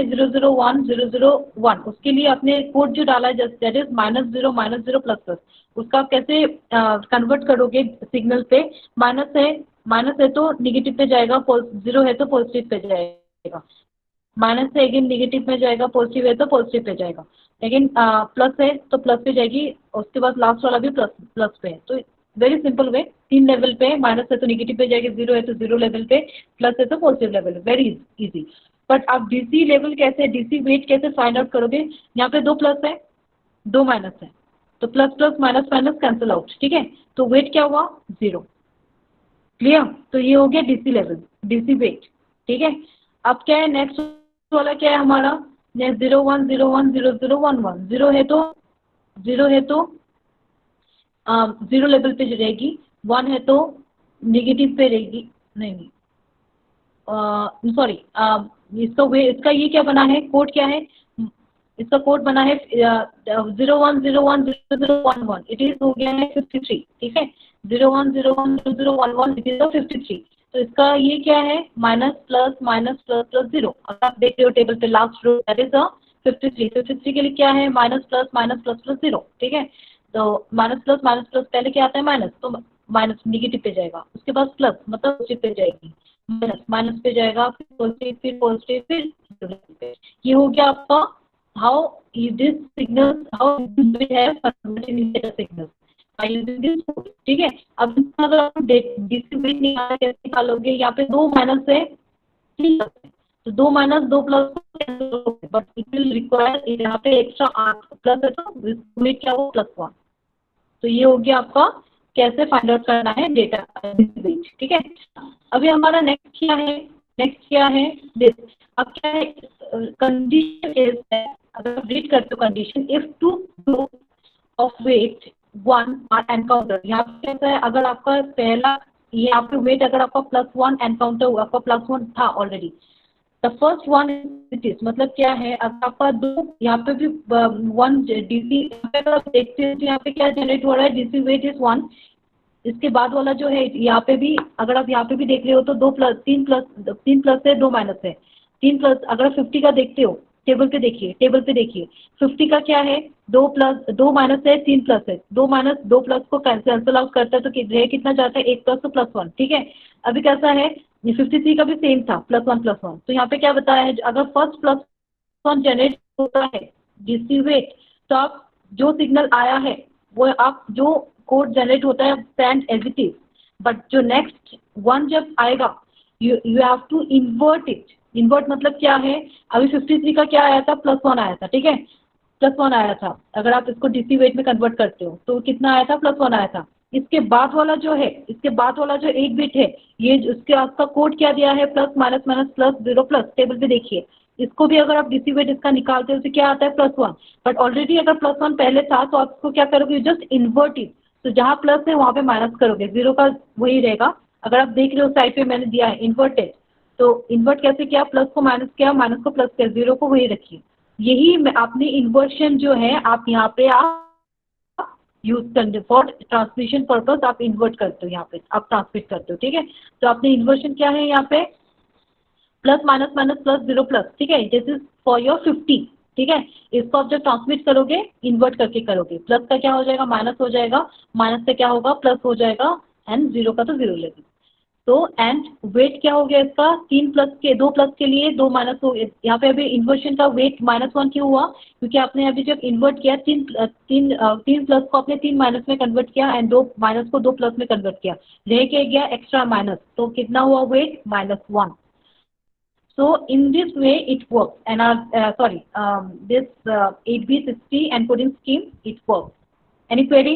001 001, उसके लिए आपने कोड जो डाला है दैट इज -0 प्लस प्लस, उसका आप कैसे कन्वर्ट करोगे सिग्नल पे, माइनस है तो निगेटिव पे जाएगा, जीरो है तो पॉजिटिव पे जाएगा, माइनस से अगेन निगेटिव में जाएगा, पॉजिटिव है तो पॉजिटिव पे जाएगा, लेकिन प्लस है तो प्लस पे जाएगी, उसके बाद लास्ट वाला भी प्लस प्लस पे है। तो वेरी सिंपल वे, 3 लेवल पे, माइनस है तो निगेटिव पे जाएगी, जीरो है तो जीरो लेवल पे, प्लस है तो positive level, very easy. But आप डीसी लेवल कैसे, डीसी वेट कैसे फाइंड आउट करोगे? यहाँ पे 2 प्लस है 2 माइनस है, तो plus plus minus minus cancel out, ठीक है, तो वेट क्या हुआ? 0। क्लियर? तो ये हो गया डीसी लेवल, डीसी वेट, ठीक है। अब क्या है नेक्स्ट वाला, क्या है हमारा नेक्स्ट? 0 1 0 1 0 0 1 1, 0 है तो 0 लेवल पे रहेगी, 1 है तो निगेटिव पे रहेगी, नहीं सॉरी, इसका ये क्या बना है, कोड क्या है? इसका कोड बना है 0 1 0 1 0 0 1 1, इट इज हो गया है 53, ठीक है। 0 1 0 1 0 0 1 1, इट इज 53। तो इसका ये क्या है? Minus plus plus 0। अगर आप देख रहे हो टेबल पे लास्ट रो, दैट इज 53। 53 के लिए क्या है? माइनस प्लस 0, ठीक है। तो माइनस प्लस पहले क्या आता है? माइनस, तो माइनस निगेटिव पे जाएगा, उसके बाद प्लस मतलब पॉजिटिव पे जाएगी, माइनस माइनस पे जाएगा, फिर पॉजिटिव, फिर पॉजिटिव, फिर नेगेटिव पे। ये हो गया आपका how this signals, how we have converted in data signals by using this code, ठीक है। अब अगर आप डीसी वेट निकालना कैसे निकालोगे? यहाँ पे 2 माइनस है 3 प्लस है, तो 2 minus 2 plus, but it will require यहाँ पे एक्स्ट्रा 8 प्लस है, तो वेट क्या हो? +1। तो ये हो गया आपका कैसे फाइंड आउट करना है डेटा वेट, ठीक है। अभी हमारा नेक्स्ट क्या है दिस। अब क्या है कंडीशन इज, अगर आप रीड करते हो condition, if 2 group of weight 1 are encounter, यहाँ पे कैसा है, अगर आपका पहला यहाँ पे वेट अगर आपका +1 एनकाउंटर हुआ, आपका +1 था already, the first one it is, मतलब क्या है, अगर आपका 2 यहाँ पे भी 1 डीसी, अगर आप देखते हो तो यहाँ पे क्या जनरेट हो रहा है? DC weight is 1। इसके बाद वाला जो है यहाँ पे भी, अगर आप यहाँ पे भी देख रहे हो तो 3 प्लस है 2 माइनस है, 3 प्लस, अगर 50 का देखते हो टेबल पे देखिए 50 का क्या है? 2 माइनस है 3 प्लस है, 2 माइनस 2 प्लस को कैंसिल आउट करता है तो रह कितना जाता है? 1 प्लस तो +1, ठीक है। अभी कैसा है, 53 का भी सेम था, +1 तो यहाँ पे क्या बताया है, अगर फर्स्ट +1 जनरेट होता है डीसी वेट, तो आप जो सिग्नल आया है वो आप जो कोड जनरेट होता है send as it is, but जो नेक्स्ट वन जब आएगा you have to invert it. Invert मतलब क्या है? अभी 53 का क्या आया था? +1 आया था, ठीक है, +1 आया था। अगर आप इसको डीसी वेट में कन्वर्ट करते हो तो कितना आया था? +1 आया था। इसके बाद वाला जो है, इसके बाद वाला जो 8 बिट है, ये उसके आपका कोड क्या दिया है? Plus minus minus plus 0 plus, table पे देखिए। इसको भी अगर आप डीसी वेट इसका निकालते हो तो क्या आता है? +1। बट ऑलरेडी अगर +1 पहले था तो आप इसको क्या करोगे? जस्ट इन्वर्ट इट, तो जहाँ प्लस है वहाँ पे माइनस करोगे, 0 का वही रहेगा। अगर आप देख रहे हो साइड पे मैंने दिया है इन्वर्टेड, तो इन्वर्ट कैसे किया? प्लस को माइनस किया, माइनस को प्लस किया, 0 को वही रखिए। यही आपने इन्वर्शन जो है आप यहाँ पे आप यूज करते फॉर ट्रांसमिशन पर्पस, आप इन्वर्ट करते हो, यहाँ पे आप ट्रांसमिट करते हो, ठीक है। तो आपने इन्वर्शन क्या है यहाँ पे? Plus minus minus plus 0 plus, ठीक है, दिस इज फॉर योर 50, ठीक है। इसको आप जब ट्रांसमिट करोगे इन्वर्ट करके करोगे, प्लस का क्या हो जाएगा? माइनस हो जाएगा, माइनस से क्या होगा? प्लस हो जाएगा, एंड 0 का तो 0 लेगी। तो एंड वेट क्या हो गया इसका? 3 प्लस के 2 प्लस के लिए 2 माइनस हो गया। यहाँ पे अभी इन्वर्शन का वेट -1 क्यों हुआ? क्योंकि आपने अभी जब इन्वर्ट किया 3 प्लस को आपने 3 माइनस में कन्वर्ट किया, एंड 2 माइनस को 2 प्लस में कन्वर्ट किया, रह के गया एक्स्ट्रा माइनस, तो कितना हुआ wait? -1। So in this way it works, and this 8B60 encoding scheme, it works. Any query?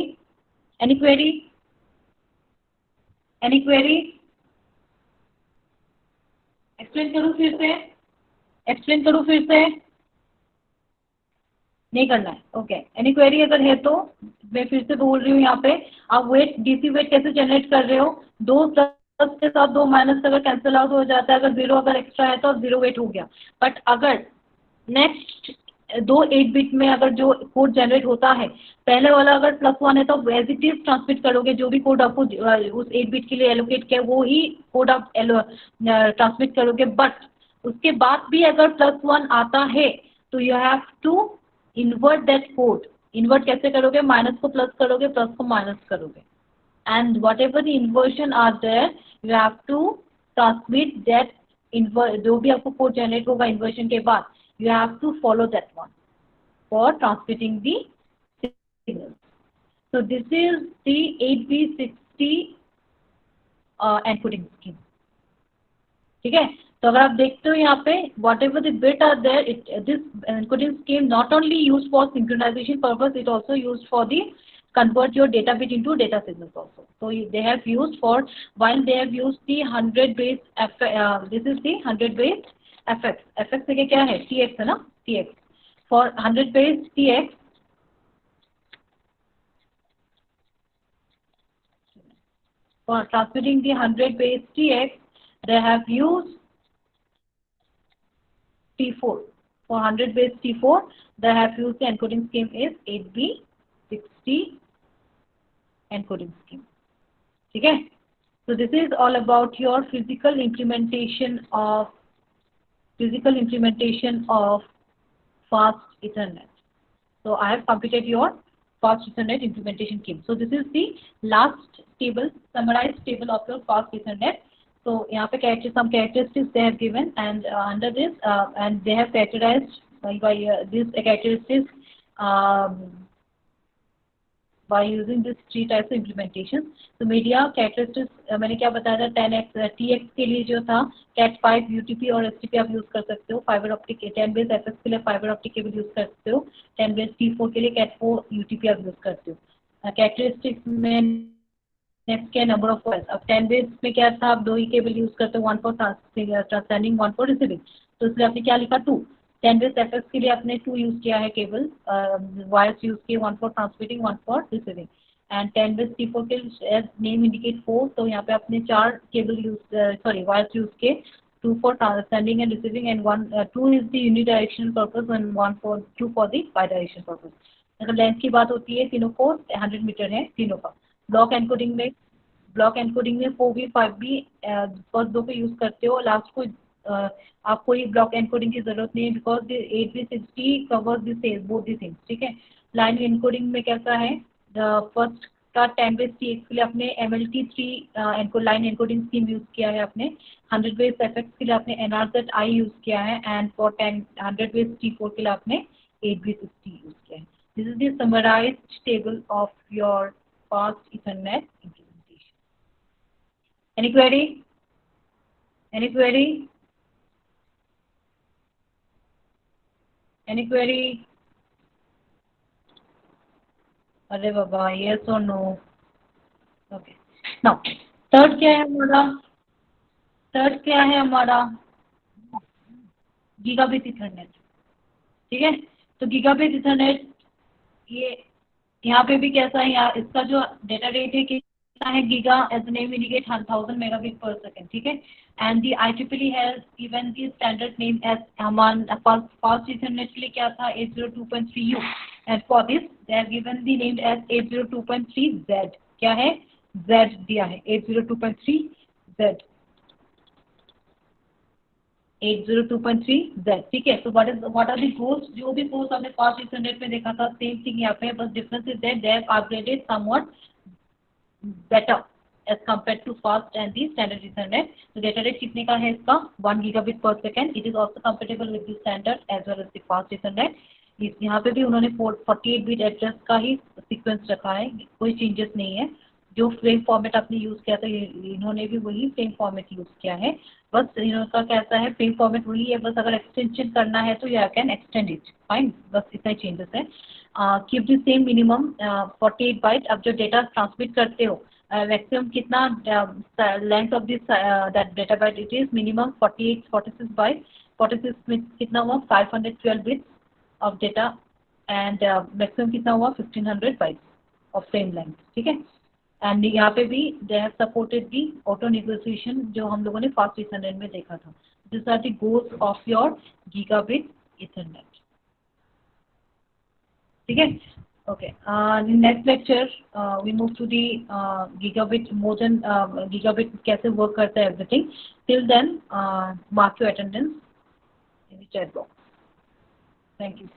Any query? Any query? Explain करूँ फिर से? नहीं करना है, ओके। एनी क्वेरी अगर है तो मैं फिर से बोल रही हूँ, यहाँ पे आप वेट, डीसी वेट कैसे जनरेट कर रहे हो? 2 प्लस के साथ 2 माइनस अगर कैंसिल आउट हो जाता है, अगर 0 अगर एक्स्ट्रा है तो 0 वेट हो गया। बट अगर नेक्स्ट 2 8 बिट में अगर जो कोड जनरेट होता है, पहले वाला अगर +1 है तो एज इट इज ट्रांसमिट करोगे, जो भी कोड आपको उस 8 बिट के लिए एलोकेट किया वो ही कोड आप ट्रांसमिट करोगे। बट उसके बाद भी अगर +1 आता है तो you have to invert that code. Invert कैसे करोगे? माइनस को प्लस करोगे, प्लस को माइनस करोगे, and whatever the inversion are there, you have to transmit that जो भी आपको कोड जनरेट होगा इन्वर्जन के बाद, you have to follow that one for transmitting the signal. So this is the 8B60 encoding scheme. ठीक है, तो अगर आप देखते हो यहाँ पे whatever the bit are there, this encoding scheme not only used for synchronization purpose, it also used for the convert your data bit into data signals also. So they have used for, while they have used the 100 base this is the 100 base fx से क्या है tx है ना, tx for 100 base tx, for transmitting the 100 base tx, they have used T4. For 100 base T4, they have used the encoding scheme is 8B60 encoding scheme. ठीक है, so this is all about your physical implementation of fast Ethernet. So I have completed your fast Ethernet implementation scheme. So this is the last table, summarized table of your fast Ethernet. So यहाँ पे some characteristics they have given, and under this and they have characterized by these characteristics by using this 3 types of implementation. So media characteristics मैंने क्या बताया था, 10x tx के लिए जो था cat5 UTP और STP आप यूज कर सकते हो, फाइबर ऑप्टिक 10 बेस FX के लिए फाइबर ऑप्टिक केबल यूज कर सकते हो, 10 बेस T4 के लिए cat4 UTP आप यूज करते हो. कैरेक्टरिस्टिक्स में नेक्स्ट क्या, नंबर ऑफ कॉइल्स. अब 10 बेस में क्या था, आप 2 ही केबल यूज करते हो, 1 फॉर ट्रांससेंडिंग 1 फॉर रिसीविंग, तो इसलिए आपने क्या लिखा 2. 10 बेस FX के लिए आपने 2 यूज किया है केबल, वायर्स यूज किए, 1 for transmitting 1 for receiving. And 10 base T4 के नेम इंडिकेट 4, तो यहाँ पे आपने 4 केबल यूज वायर्स यूज किए, 2 for sending end receiving end 2 is the unidirectional purpose and 2 for the by directional purpose. मतलब length की बात होती है, तीनों को 100 मीटर है तीनों का. ब्लॉक एनकोडिंग में 4B 5B फर्स्ट 2 पे यूज करते हो, लास्ट को आपको ये ब्लॉक एनकोडिंग की जरूरत नहीं है, because 8B60 covers this both the things. ठीक है, लाइन एनकोडिंग में कैसा है, फर्स्ट का 10 बेस TX के लिए आपने MLT3 line encoding scheme use किया है आपने, 100 बेस FX के लिए आपने NRZ-I यूज किया है, एंड फॉर 100 बेस T4 के लिए आपने 8B60 यूज किया है. This is the summarized table of your fast Ethernet implementation. Any query? Any query? Any query? अरे बाबा, yes or no? Okay. Now, third क्या है हमारा? थर्ड क्या है हमारा? Gigabit ethernet. ठीक है, तो गीगाबिट इथरनेट ये यहाँ पे भी कैसा है, यहाँ इसका जो डेटा रेट है कितना है, giga as name indicate 1000 megabit per second. ठीक है, and the IEEE has given the standard name as fast ethernet के लिए क्या था 802.3U, and for this they have given the name as 802.3Z. क्या है, Z दिया है 802.3Z, 802.3Z. ठीक है, तो व्हाट आर दी गोल्स, जो भी गोल्स हमने फास्ट इथरनेट में देखा था सेम थिंग यहाँ पे, बस difference is that they have upgraded somewhat better as compare to fast and the standard ethernet. तो डेटा रेट कितने का है इसका, 1 gigabit per second. It is also compatible with the standard as well as the fast ethernet. यहाँ पे भी उन्होंने 48 bit address का ही सीक्वेंस रखा है, कोई चेंजेस नहीं है. जो फ्रेम फॉर्मेट आपने यूज किया था, इन्होंने भी वही फ्रेम फॉर्मेट यूज किया है, बस इनका कैसा है, फ्रेम फॉर्मेट वही है, बस अगर एक्सटेंशन करना है तो you can extend it, fine, बस इतना ही चेंजेस है. Keep the same minimum 48 byte. अब जो डेटा ट्रांसमिट करते हो, मैक्सिमम कितना length of this that data byte, it is minimum 46 byte. 46 में कितना हुआ 512 bits of data, and maximum कितना हुआ 1500 बाइट ऑफ फ्रेम लेंथ. ठीक है, एंड यहाँ पे भी they have supported the auto negotiation जो हम लोगों ने फास्ट इथरनेट में देखा था. This are the goals of your gigabit ethernet. ठीक है, okay. Next lecture we move to the gigabit more than gigabit कैसे वर्क करता है everything. Till then mark your attendance in the chat box. Thank you.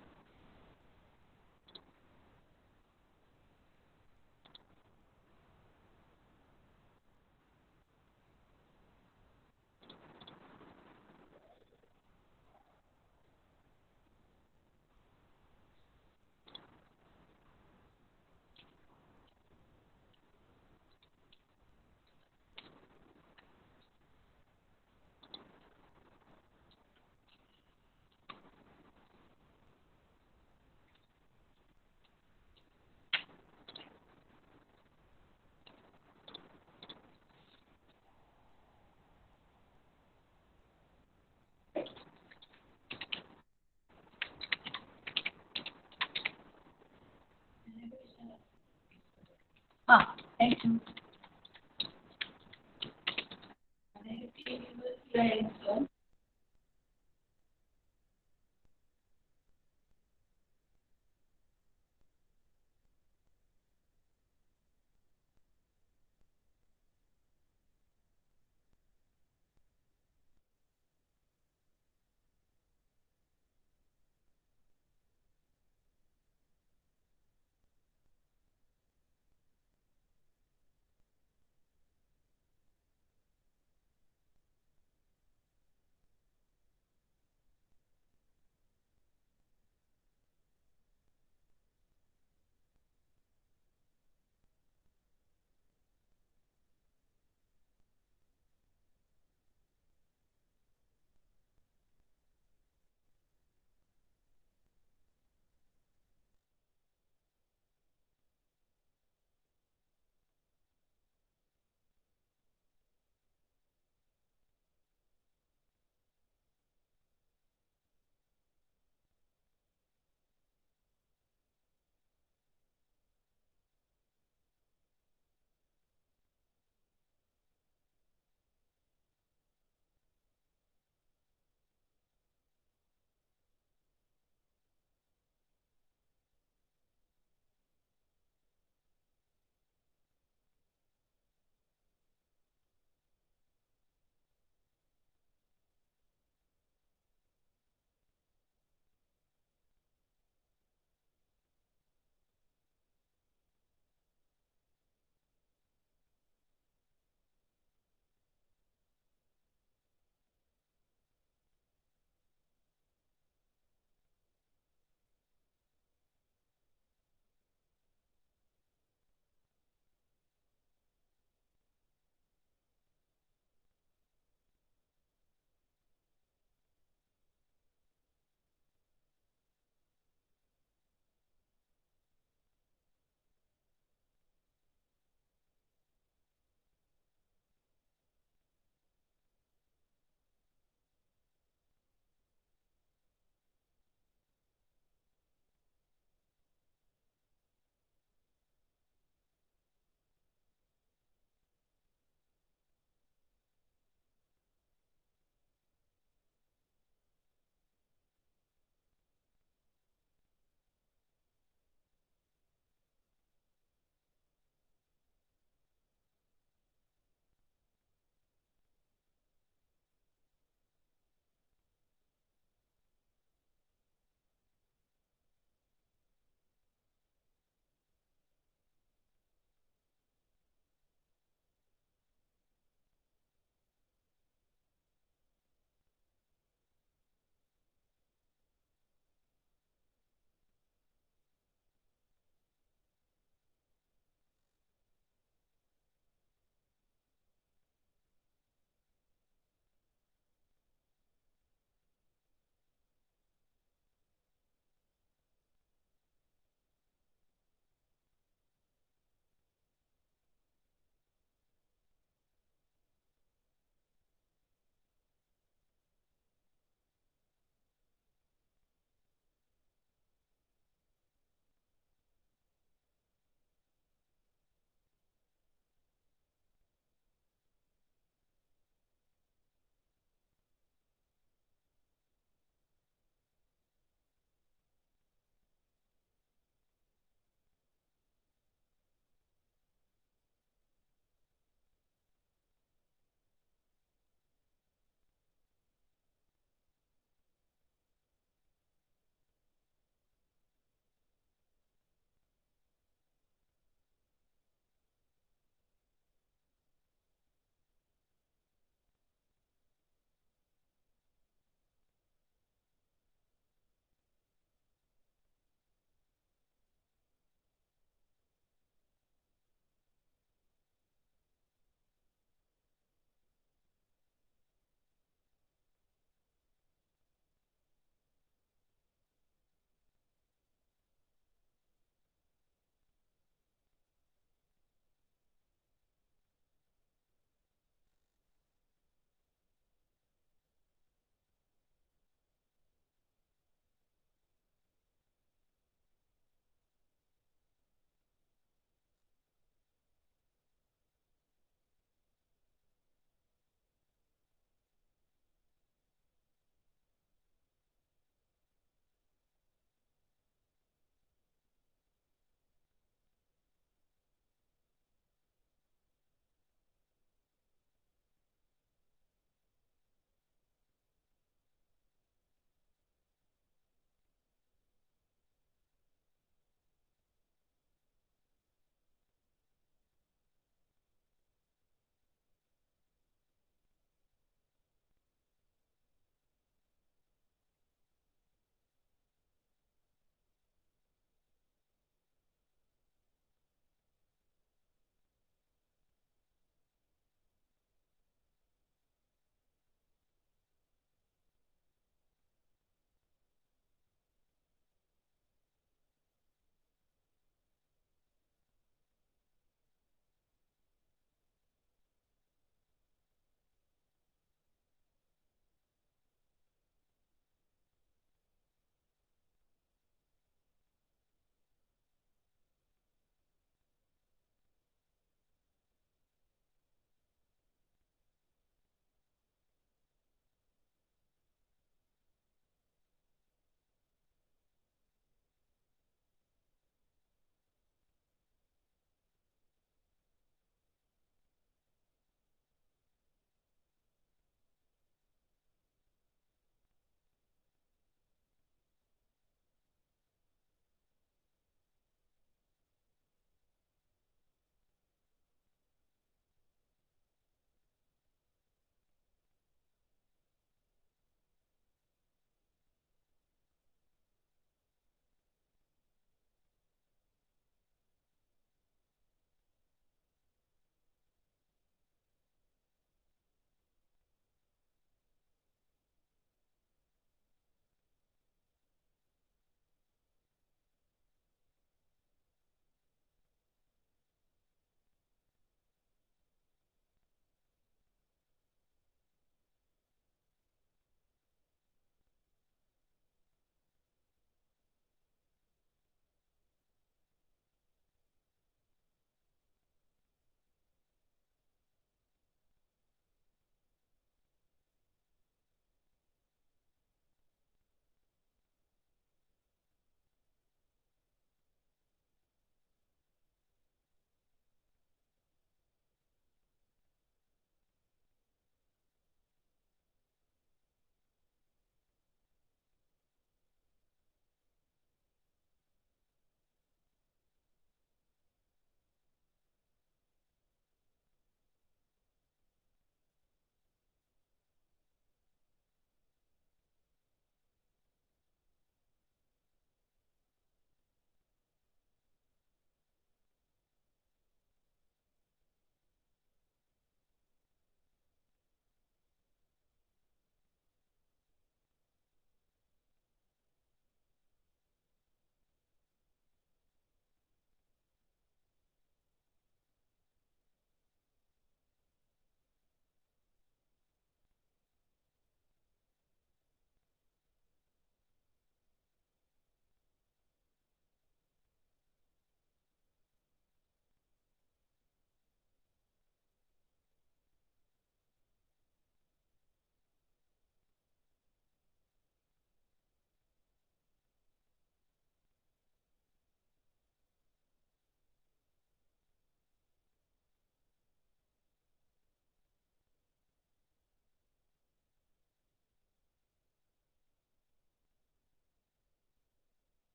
Thank you.